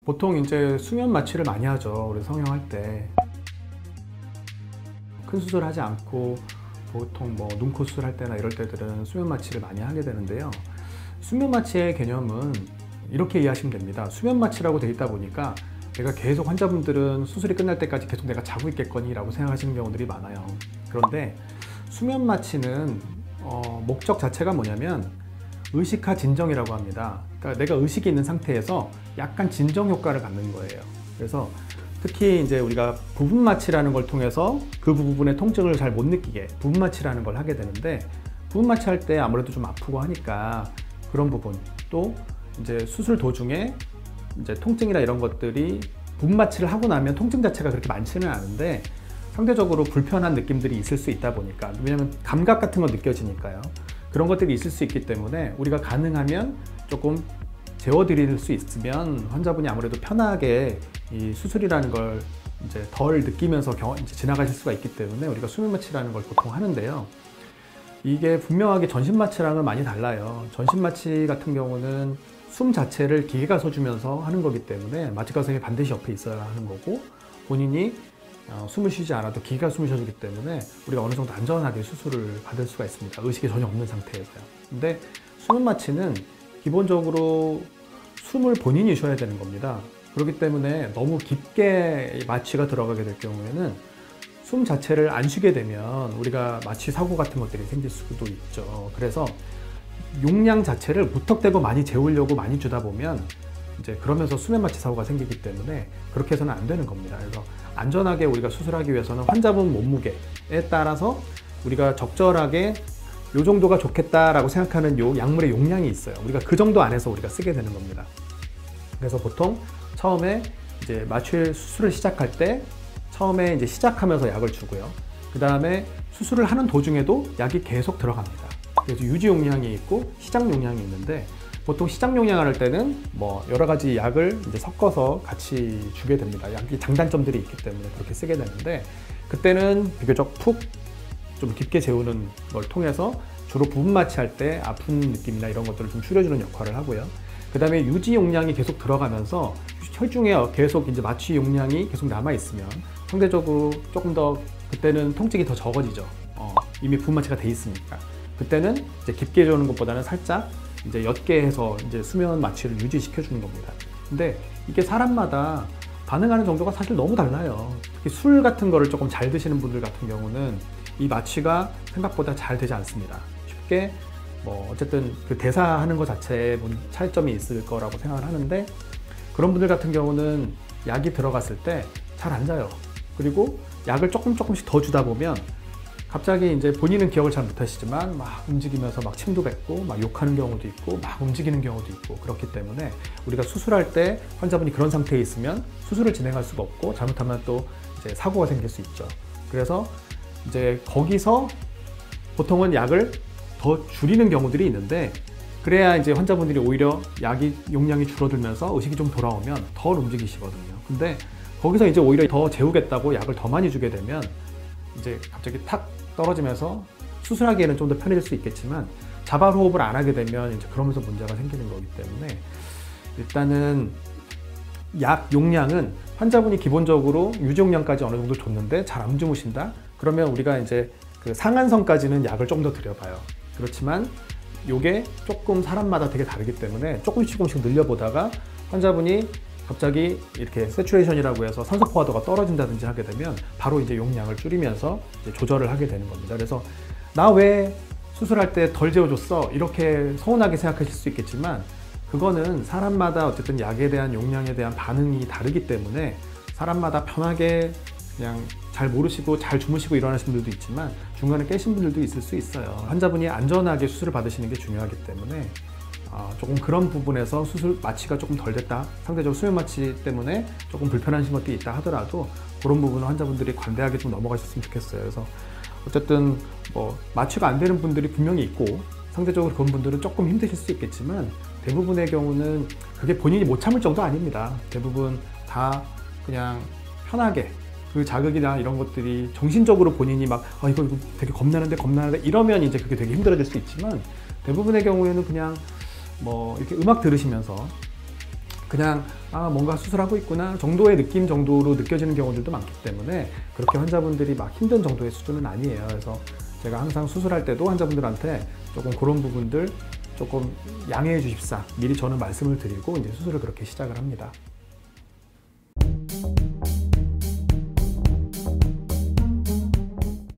보통 이제 수면 마취를 많이 하죠. 우리 성형할 때. 큰 수술하지 않고 보통 뭐 눈코 수술할 때나 이럴 때들은 수면 마취를 많이 하게 되는데요. 수면 마취의 개념은 이렇게 이해하시면 됩니다. 수면 마취라고 되어 있다 보니까 내가 계속 환자분들은 수술이 끝날 때까지 계속 내가 자고 있겠거니 라고 생각하시는 경우들이 많아요. 그런데 수면 마취는 목적 자체가 뭐냐면 의식하 진정이라고 합니다. 그러니까 내가 의식이 있는 상태에서 약간 진정 효과를 갖는 거예요. 그래서 특히 이제 우리가 부분 마취라는 걸 통해서 그 부분의 통증을 잘 못 느끼게 부분 마취라는 걸 하게 되는데, 부분 마취할 때 아무래도 좀 아프고 하니까 그런 부분, 또 이제 수술 도중에 이제 통증이나 이런 것들이 부분 마취를 하고 나면 통증 자체가 그렇게 많지는 않은데 상대적으로 불편한 느낌들이 있을 수 있다 보니까, 왜냐하면 감각 같은 거 느껴지니까요. 그런 것들이 있을 수 있기 때문에 우리가 가능하면 조금 재워드릴 수 있으면 환자분이 아무래도 편하게 이 수술이라는 걸 이제 덜 느끼면서 이제 지나가실 수가 있기 때문에 우리가 수면 마취라는 걸 보통 하는데요. 이게 분명하게 전신 마취랑은 많이 달라요. 전신 마취 같은 경우는 숨 자체를 기계가 써주면서 하는 거기 때문에 마취과 선생님이 반드시 옆에 있어야 하는 거고, 본인이 숨을 쉬지 않아도 기계가 숨을 쉬어주기 때문에 우리가 어느 정도 안전하게 수술을 받을 수가 있습니다. 의식이 전혀 없는 상태에서요. 근데 수면 마취는 기본적으로 숨을 본인이 쉬어야 되는 겁니다. 그렇기 때문에 너무 깊게 마취가 들어가게 될 경우에는 숨 자체를 안 쉬게 되면 우리가 마취 사고 같은 것들이 생길 수도 있죠. 그래서 용량 자체를 무턱대고 많이 재우려고 많이 주다 보면 이제 그러면서 수면 마취 사고가 생기기 때문에 그렇게 해서는 안 되는 겁니다. 그래서 안전하게 우리가 수술하기 위해서는 환자분 몸무게에 따라서 우리가 적절하게 요 정도가 좋겠다라고 생각하는 요 약물의 용량이 있어요. 우리가 그 정도 안에서 우리가 쓰게 되는 겁니다. 그래서 보통 처음에 이제 마취 수술을 시작할 때 처음에 이제 시작하면서 약을 주고요. 그 다음에 수술을 하는 도중에도 약이 계속 들어갑니다. 그래서 유지 용량이 있고 시작 용량이 있는데, 보통 시작 용량을 할 때는 뭐 여러 가지 약을 이제 섞어서 같이 주게 됩니다. 약이 장단점들이 있기 때문에 그렇게 쓰게 되는데, 그때는 비교적 푹 좀 깊게 재우는 걸 통해서 주로 부분 마취할 때 아픈 느낌이나 이런 것들을 좀 줄여주는 역할을 하고요. 그 다음에 유지 용량이 계속 들어가면서 혈중에 계속 이제 마취 용량이 계속 남아 있으면 상대적으로 조금 더 그때는 통증이 더 적어지죠. 이미 부분 마취가 돼 있으니까. 그때는 이제 깊게 재우는 것보다는 살짝 이제 옅게 해서 이제 수면 마취를 유지시켜 주는 겁니다. 근데 이게 사람마다 반응하는 정도가 사실 너무 달라요. 특히 술 같은 거를 조금 잘 드시는 분들 같은 경우는 이 마취가 생각보다 잘 되지 않습니다. 쉽게 뭐 어쨌든 그 대사하는 것 자체에 차이점이 있을 거라고 생각을 하는데, 그런 분들 같은 경우는 약이 들어갔을 때 잘 안 자요. 그리고 약을 조금씩 더 주다 보면 갑자기 이제 본인은 기억을 잘 못하시지만 막 움직이면서 막 침도 뱉고 막 욕하는 경우도 있고 막 움직이는 경우도 있고, 그렇기 때문에 우리가 수술할 때 환자분이 그런 상태에 있으면 수술을 진행할 수가 없고 잘못하면 또 이제 사고가 생길 수 있죠. 그래서 이제 거기서 보통은 약을 더 줄이는 경우들이 있는데, 그래야 이제 환자분들이 오히려 약이 용량이 줄어들면서 의식이 좀 돌아오면 덜 움직이시거든요. 근데 거기서 이제 오히려 더 재우겠다고 약을 더 많이 주게 되면 이제 갑자기 탁 떨어지면서 수술하기에는 좀 더 편해질 수 있겠지만 자발 호흡을 안 하게 되면 이제 그러면서 문제가 생기는 거기 때문에, 일단은 약 용량은 환자분이 기본적으로 유지 용량까지 어느 정도 줬는데 잘 안 주무신다? 그러면 우리가 이제 그 상한선까지는 약을 좀 더 드려봐요. 그렇지만 이게 조금 사람마다 되게 다르기 때문에 조금씩 늘려보다가 환자분이 갑자기 이렇게 세츄레이션이라고 해서 산소 포화도가 떨어진다든지 하게 되면 바로 이제 용량을 줄이면서 이제 조절을 하게 되는 겁니다. 그래서 나 왜 수술할 때 덜 재워줬어? 이렇게 서운하게 생각하실 수 있겠지만, 그거는 사람마다 어쨌든 약에 대한 용량에 대한 반응이 다르기 때문에 사람마다 편하게 그냥 잘 모르시고 잘 주무시고 일어나신 분들도 있지만 중간에 깨신 분들도 있을 수 있어요. 환자분이 안전하게 수술을 받으시는 게 중요하기 때문에 조금 그런 부분에서 수술 마취가 조금 덜 됐다, 상대적으로 수면 마취 때문에 조금 불편하신 것도 있다 하더라도 그런 부분은 환자분들이 관대하게 좀 넘어가셨으면 좋겠어요. 그래서 어쨌든 뭐 마취가 안 되는 분들이 분명히 있고 상대적으로 그런 분들은 조금 힘드실 수 있겠지만, 대부분의 경우는 그게 본인이 못 참을 정도 아닙니다. 대부분 다 그냥 편하게 그 자극이나 이런 것들이 정신적으로 본인이 막 이거 되게 겁나는데 이러면 이제 그게 되게 힘들어질 수 있지만, 대부분의 경우에는 그냥 뭐 이렇게 음악 들으시면서 그냥 뭔가 수술하고 있구나 정도의 느낌 정도로 느껴지는 경우들도 많기 때문에 그렇게 환자분들이 막 힘든 정도의 수준은 아니에요. 그래서 제가 항상 수술할 때도 환자분들한테 조금 그런 부분들 조금 양해해 주십사 미리 저는 말씀을 드리고 이제 수술을 그렇게 시작을 합니다.